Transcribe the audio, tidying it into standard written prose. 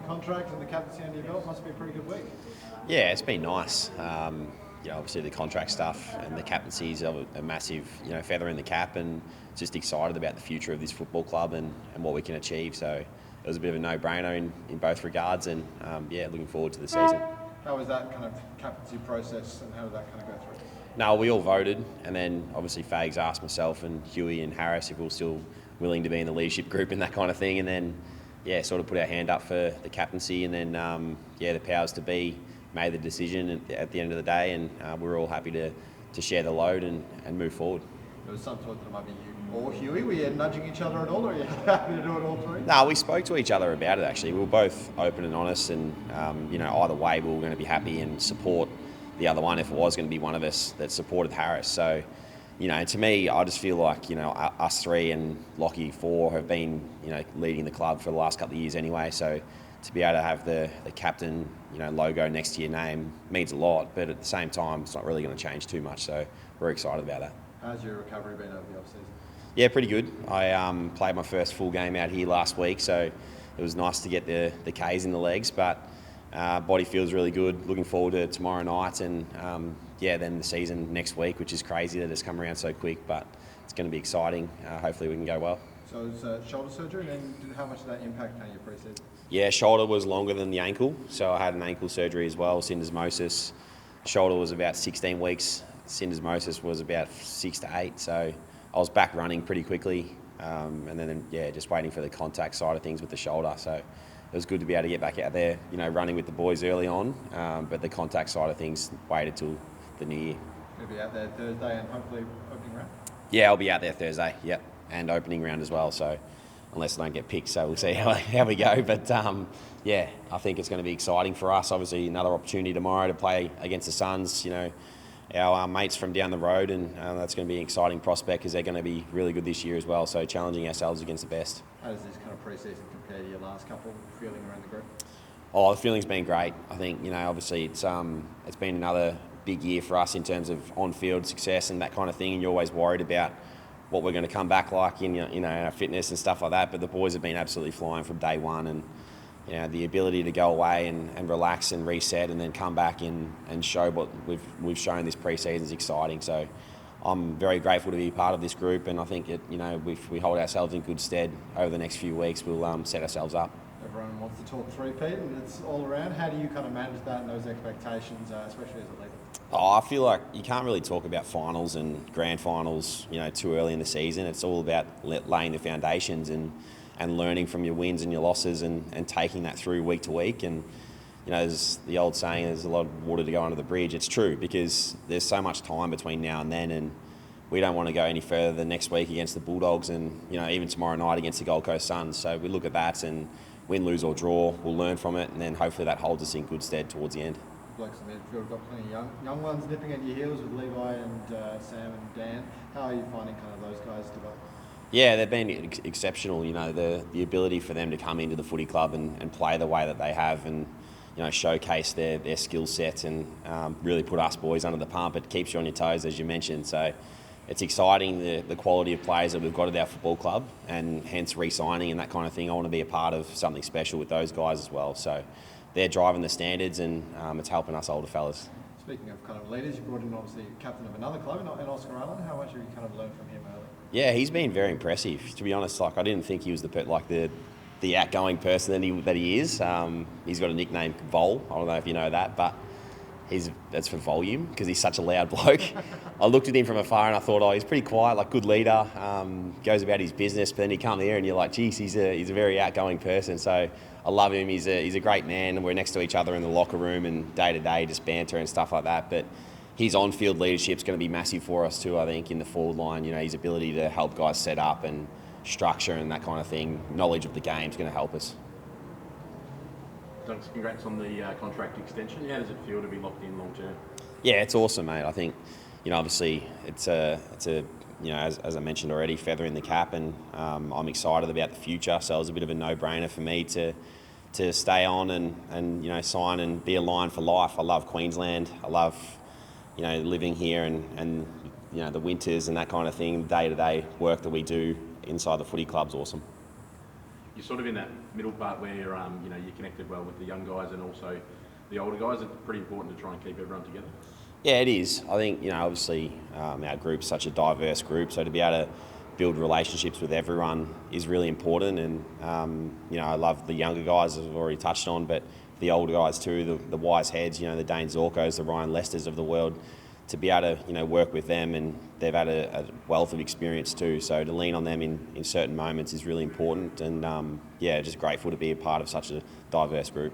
contract and the captaincy under your belt. Must be a pretty good week. Yeah, it's been nice. Obviously the contract stuff and the captaincy is a massive, feather in the cap, and just excited about the future of this football club and what we can achieve. So it was a bit of a no-brainer in both regards, and looking forward to the season. How was that kind of captaincy process, and how did that kind of go through? No, we all voted, and then obviously Fags asked myself and Hughie and Harris if we were still willing to be in the leadership group and that kind of thing, and then sort of put our hand up for the captaincy, and then the powers to be made the decision at the end of the day, and we were all happy to share the load and move forward. There was some talk that it might be you or Hughie. Were you nudging each other at all, or are you happy to do it all three? No, we spoke to each other about it actually. We were both open and honest, and either way we were going to be happy and support the other one if it was going to be one of us that supported Harris. So, to me, I just feel like, us three and Lachie 4 have been, leading the club for the last couple of years anyway. So to be able to have the captain, logo next to your name means a lot, but at the same time, it's not really going to change too much. So we're excited about that. How's your recovery been over the off-season? Yeah, pretty good. I played my first full game out here last week, so it was nice to get the K's in the legs, but body feels really good. Looking forward to tomorrow night, and then the season next week, which is crazy that it's come around so quick, but it's going to be exciting. Hopefully we can go well. So it's shoulder surgery, and then how much did that impact your pre-season? Yeah, shoulder was longer than the ankle, so I had an ankle surgery as well, syndesmosis. Shoulder was about 16 weeks, syndesmosis was about 6 to 8, so I was back running pretty quickly, and then just waiting for the contact side of things with the shoulder. So it was good to be able to get back out there, running with the boys early on, but the contact side of things waited till the new year. You'll be out there Thursday and hopefully opening round? Yeah, I'll be out there Thursday, yep, and opening round as well, so unless I don't get picked, so we'll see how we go. But I think it's going to be exciting for us. Obviously, another opportunity tomorrow to play against the Suns, our mates from down the road, and that's going to be an exciting prospect because they're going to be really good this year as well, so challenging ourselves against the best. How does this kind of pre-season compare to your last couple, feeling around the group? Oh, the feeling's been great. I think, obviously it's been another big year for us in terms of on-field success and that kind of thing, and you're always worried about what we're going to come back like in our fitness and stuff like that, but the boys have been absolutely flying from day one, and the ability to go away and relax and reset and then come back and show what we've shown this pre-season is exciting. So I'm very grateful to be part of this group, and I think if we hold ourselves in good stead over the next few weeks, we'll set ourselves up. Everyone wants to talk three-peat, and it's all around. How do you kind of manage that and those expectations, especially as a leader? Oh, I feel like you can't really talk about finals and grand finals, too early in the season. It's all about laying the foundations and learning from your wins and your losses and taking that through week to week. And, there's the old saying, there's a lot of water to go under the bridge. It's true, because there's so much time between now and then, and we don't want to go any further than next week against the Bulldogs and, even tomorrow night against the Gold Coast Suns. So we look at that, and win, lose or draw, we'll learn from it, and then hopefully that holds us in good stead towards the end. Blokes in the midfield, we've got plenty of young ones nipping at your heels with Levi and Sam and Dan. How are you finding kind of those guys develop? Yeah, they've been exceptional. The ability for them to come into the footy club and play the way that they have, and showcase their skill sets, and really put us boys under the pump. It keeps you on your toes, as you mentioned. So it's exciting, the quality of players that we've got at our football club, and hence re-signing and that kind of thing. I want to be a part of something special with those guys as well. So they're driving the standards, and it's helping us older fellas. Speaking of kind of leaders, you brought in obviously captain of another club in Oscar Allen. How much have you kind of learned from him early? Yeah, he's been very impressive. To be honest, I didn't think he was the outgoing person that he is. He's got a nickname, Vol. I don't know if you know that, but that's for volume, because he's such a loud bloke. I looked at him from afar and I thought, he's pretty quiet, good leader, goes about his business, but then you come here and you're like, geez, he's a very outgoing person. So I love him. He's a great man. We're next to each other in the locker room and day-to-day just banter and stuff like that. But his on-field leadership is going to be massive for us too, I think, in the forward line. His ability to help guys set up and structure and that kind of thing, knowledge of the game is going to help us. Dunks, congrats on the contract extension. How does it feel to be locked in long term? Yeah, it's awesome, mate. I think, obviously it's a as I mentioned already, feather in the cap, and I'm excited about the future. So it was a bit of a no-brainer for me to stay on and sign and be a Lion for life. I love Queensland. I love living here and the winters and that kind of thing. Day-to-day work that we do inside the footy club's awesome. you're sort of in that middle part where you're connected well with the young guys and also the older guys. It's pretty important to try and keep everyone together. Yeah, it is. I think, obviously our group's such a diverse group, so to be able to build relationships with everyone is really important. And, I love the younger guys, as I've already touched on, but the older guys too, the wise heads, the Dane Zorkos, the Ryan Lesters of the world, to be able to, work with them, and they've had a wealth of experience too. So to lean on them in certain moments is really important. And, just grateful to be a part of such a diverse group.